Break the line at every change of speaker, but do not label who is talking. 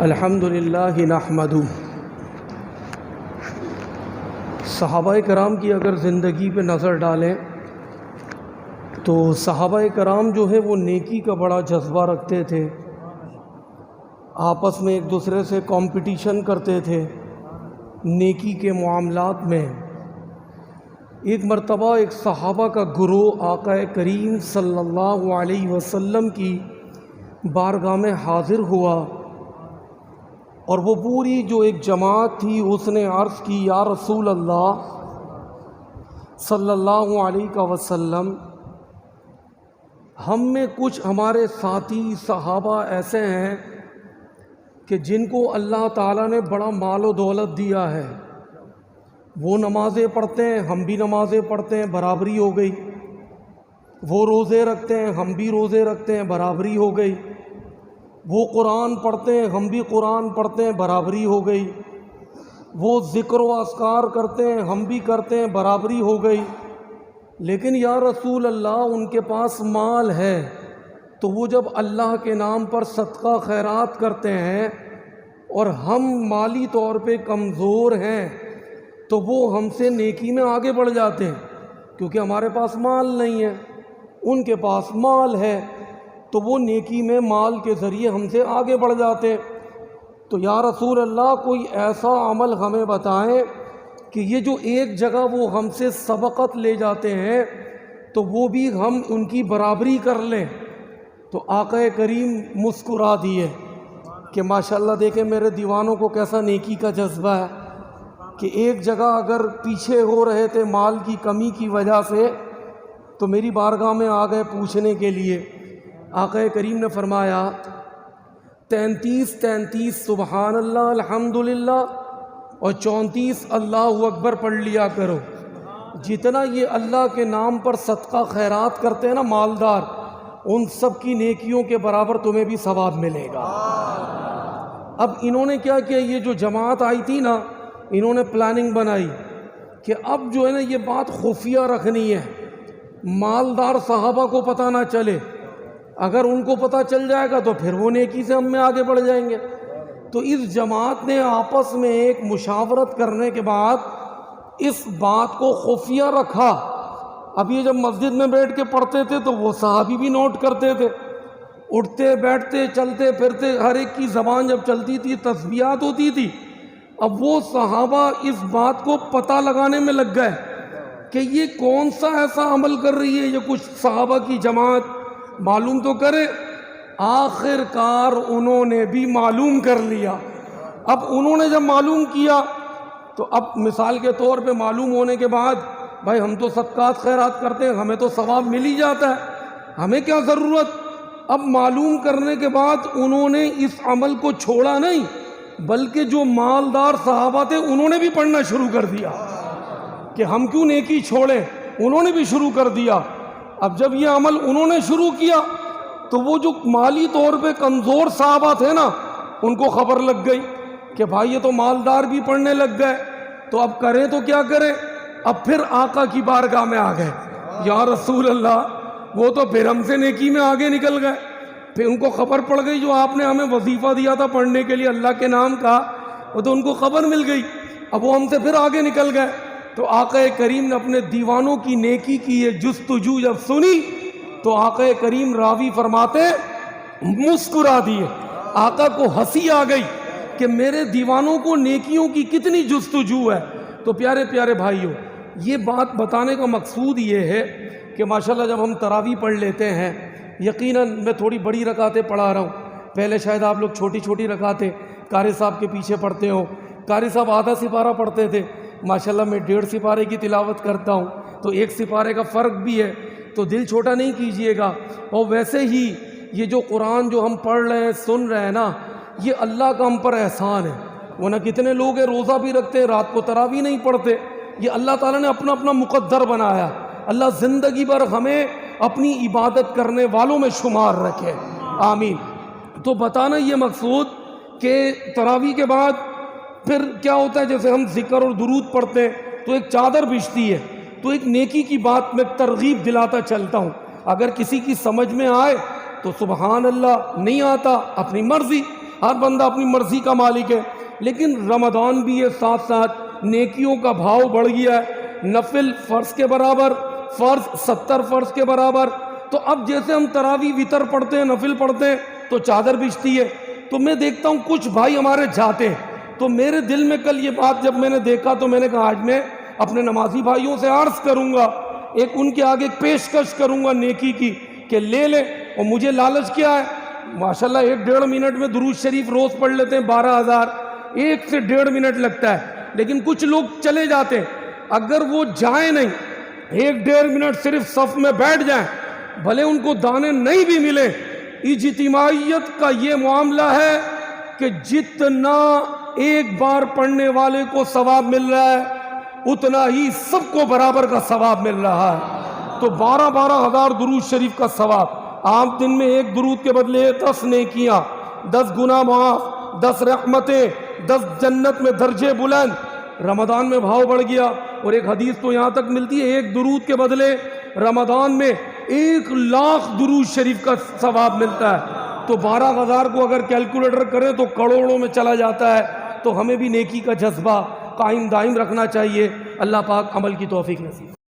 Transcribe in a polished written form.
الحمدللہ نحمدہ۔ صحابہ کرام کی اگر زندگی پہ نظر ڈالیں تو صحابہ کرام جو ہے وہ نیکی کا بڑا جذبہ رکھتے تھے، آپس میں ایک دوسرے سے کمپٹیشن کرتے تھے نیکی کے معاملات میں۔ ایک مرتبہ ایک صحابہ کا گروہ آقا کریم صلی اللہ علیہ وسلم کی بارگاہ میں حاضر ہوا، اور وہ پوری جو ایک جماعت تھی اس نے عرض کی، یا رسول اللہ صلی اللہ علیہ وسلم، ہم میں کچھ ہمارے ساتھی صحابہ ایسے ہیں کہ جن کو اللہ تعالیٰ نے بڑا مال و دولت دیا ہے، وہ نمازیں پڑھتے ہیں، ہم بھی نمازیں پڑھتے ہیں، برابری ہو گئی۔ وہ روزے رکھتے ہیں، ہم بھی روزے رکھتے ہیں، برابری ہو گئی۔ وہ قرآن پڑھتے ہیں، ہم بھی قرآن پڑھتے ہیں، برابری ہو گئی۔ وہ ذکر و اذکار کرتے ہیں، ہم بھی کرتے ہیں، برابری ہو گئی۔ لیکن یا رسول اللہ ان کے پاس مال ہے، تو وہ جب اللہ کے نام پر صدقہ خیرات کرتے ہیں اور ہم مالی طور پہ کمزور ہیں تو وہ ہم سے نیکی میں آگے بڑھ جاتے ہیں، کیونکہ ہمارے پاس مال نہیں ہے، ان کے پاس مال ہے تو وہ نیکی میں مال کے ذریعے ہم سے آگے بڑھ جاتے ہیں۔ تو یا رسول اللہ کوئی ایسا عمل ہمیں بتائیں کہ یہ جو ایک جگہ وہ ہم سے سبقت لے جاتے ہیں تو وہ بھی ہم ان کی برابری کر لیں۔ تو آقا کریم مسکرا دیے کہ ماشاءاللہ دیکھیں میرے دیوانوں کو کیسا نیکی کا جذبہ ہے، کہ ایک جگہ اگر پیچھے ہو رہے تھے مال کی کمی کی وجہ سے تو میری بارگاہ میں آ گئے پوچھنے کے لیے۔ آقا کریم نے فرمایا 33 سبحان اللہ الحمدللہ اور 34 اللہ اکبر پڑھ لیا کرو۔ جتنا یہ اللہ کے نام پر صدقہ خیرات کرتے ہیں نا مالدار، ان سب کی نیکیوں کے برابر تمہیں بھی ثواب ملے گا۔ اب انہوں نے کیا کیا، یہ جو جماعت آئی تھی نا، انہوں نے پلاننگ بنائی کہ اب جو ہے نا یہ بات خفیہ رکھنی ہے، مالدار صحابہ کو پتہ نہ چلے، اگر ان کو پتہ چل جائے گا تو پھر وہ نیکی سے ہم میں آگے بڑھ جائیں گے۔ تو اس جماعت نے آپس میں ایک مشاورت کرنے کے بعد اس بات کو خفیہ رکھا۔ اب یہ جب مسجد میں بیٹھ کے پڑھتے تھے تو وہ صحابی بھی نوٹ کرتے تھے، اٹھتے بیٹھتے چلتے پھرتے ہر ایک کی زبان جب چلتی تھی تسبیحات ہوتی تھی۔ اب وہ صحابہ اس بات کو پتہ لگانے میں لگ گئے کہ یہ کون سا ایسا عمل کر رہی ہے یہ کچھ صحابہ کی جماعت، معلوم تو کرے۔ آخر کار انہوں نے بھی معلوم کر لیا۔ اب انہوں نے جب معلوم کیا تو اب مثال کے طور پہ معلوم ہونے کے بعد بھائی ہم تو صدقات خیرات کرتے ہیں، ہمیں تو ثواب مل ہی جاتا ہے، ہمیں کیا ضرورت۔ اب معلوم کرنے کے بعد انہوں نے اس عمل کو چھوڑا نہیں، بلکہ جو مالدار صحابہ تھے انہوں نے بھی پڑھنا شروع کر دیا کہ ہم کیوں نیکی چھوڑیں، انہوں نے بھی شروع کر دیا۔ اب جب یہ عمل انہوں نے شروع کیا تو وہ جو مالی طور پہ کمزور صحابہ تھے نا، ان کو خبر لگ گئی کہ بھائی یہ تو مالدار بھی پڑھنے لگ گئے، تو اب کریں تو کیا کریں۔ اب پھر آقا کی بارگاہ میں آ گئے، یا رسول اللہ وہ تو پھر ہم سے نیکی میں آگے نکل گئے۔ پھر ان کو خبر پڑ گئی جو آپ نے ہمیں وظیفہ دیا تھا پڑھنے کے لیے اللہ کے نام کا، وہ تو ان کو خبر مل گئی، اب وہ ہم سے پھر آگے نکل گئے۔ تو آقا کریم نے اپنے دیوانوں کی نیکی کی یہ جستجو جب سنی تو آقا کریم راوی فرماتے مسکرا دیے، آقا کو ہنسی آ گئی کہ میرے دیوانوں کو نیکیوں کی کتنی جستجو ہے۔ تو پیارے پیارے بھائیوں، یہ بات بتانے کا مقصود یہ ہے کہ ماشاءاللہ جب ہم تراویح پڑھ لیتے ہیں، یقیناً میں تھوڑی بڑی رکعتیں پڑھا رہا ہوں، پہلے شاید آپ لوگ چھوٹی چھوٹی رکعتیں قاری صاحب کے پیچھے پڑھتے ہو، قاری صاحب آدھا سپارہ پڑھتے تھے، ماشاءاللہ میں 1.5 سپارے کی تلاوت کرتا ہوں، تو 1 سپارے کا فرق بھی ہے، تو دل چھوٹا نہیں کیجئے گا۔ اور ویسے ہی یہ جو قرآن جو ہم پڑھ رہے ہیں سن رہے ہیں نا، یہ اللہ کا ہم پر احسان ہے، ورنہ کتنے لوگ ہیں روزہ بھی رکھتے ہیں رات کو تراویح نہیں پڑھتے۔ یہ اللہ تعالیٰ نے اپنا اپنا مقدر بنایا، اللہ زندگی بھر ہمیں اپنی عبادت کرنے والوں میں شمار رکھے، آمین۔ تو بتانا یہ مقصود کہ تراویح کے بعد پھر کیا ہوتا ہے، جیسے ہم ذکر اور درود پڑھتے ہیں تو ایک چادر بچھتی ہے، تو ایک نیکی کی بات میں ترغیب دلاتا چلتا ہوں، اگر کسی کی سمجھ میں آئے تو سبحان اللہ، نہیں آتا اپنی مرضی، ہر بندہ اپنی مرضی کا مالک ہے، لیکن رمضان بھی ہے، ساتھ ساتھ نیکیوں کا بھاؤ بڑھ گیا ہے، نفل فرض کے برابر، فرض 70 فرض کے برابر۔ تو اب جیسے ہم تراویح وتر پڑھتے ہیں، نفل پڑھتے ہیں تو چادر بچھتی ہے، تو میں دیکھتا ہوں کچھ بھائی ہمارے جاتے ہیں، تو میرے دل میں کل یہ بات جب میں نے دیکھا تو میں نے کہا آج میں اپنے نمازی بھائیوں سے عرض کروں گا، ایک ان کے آگے پیشکش کروں گا نیکی کی کہ لے لیں۔ اور مجھے لالچ کیا ہے، ماشاءاللہ 1-1.5 منٹ میں درود شریف روز پڑھ لیتے ہیں 12,000، 1 سے 1.5 منٹ لگتا ہے، لیکن کچھ لوگ چلے جاتے ہیں، اگر وہ جائیں نہیں 1-1.5 منٹ صرف صف میں بیٹھ جائیں، بھلے ان کو دانے نہیں بھی ملے، اجتماعیت کا یہ معاملہ ہے کہ جتنا ایک بار پڑھنے والے کو ثواب مل رہا ہے اتنا ہی سب کو برابر کا ثواب مل رہا ہے۔ تو 12 ہزار درود شریف کا ثواب، آپ دن میں ایک درود کے بدلے 10 نیکیاں، 10 گناہ معاف، 10 رحمتیں، 10 جنت میں درجے بلند۔ رمضان میں بھاؤ بڑھ گیا، اور ایک حدیث تو یہاں تک ملتی ہے ایک درود کے بدلے رمضان میں 1,00,000 درود شریف کا ثواب ملتا ہے۔ تو 12,000 کو اگر کیلکولیٹر کریں تو کروڑوں میں چلا جاتا ہے۔ تو ہمیں بھی نیکی کا جذبہ قائم دائم رکھنا چاہیے۔ اللہ پاک عمل کی توفیق نصیب۔